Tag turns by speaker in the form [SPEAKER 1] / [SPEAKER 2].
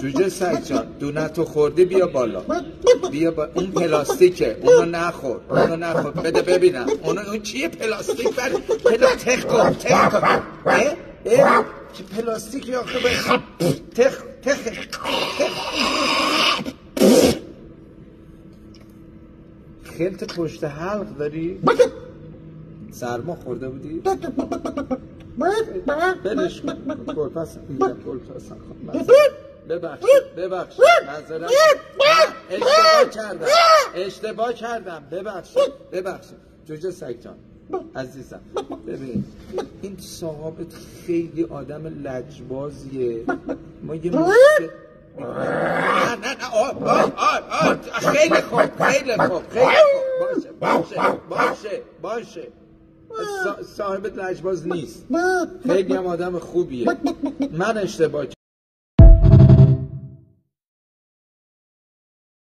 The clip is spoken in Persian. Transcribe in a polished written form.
[SPEAKER 1] جوجه سگ جان دونتو خوردی بیا بالا اون پلاستیکه اونو نخور بده ببینم اون چیه پلاستیک تخ کن چه پلاستیکی آخه تخ خلط پشت حلق داری؟ سرما خورده بودی؟ بلش کن گلپس ببخش نظرم اشتباه کردم ببخش جوجه سگ جان عزیزم ببین این صاحبت خیلی آدم لجبازیه ما یه مشکل نه خیلی خوب باشه صاحبت لجباز نیست خیلی هم آدم خوبیه من اشتباه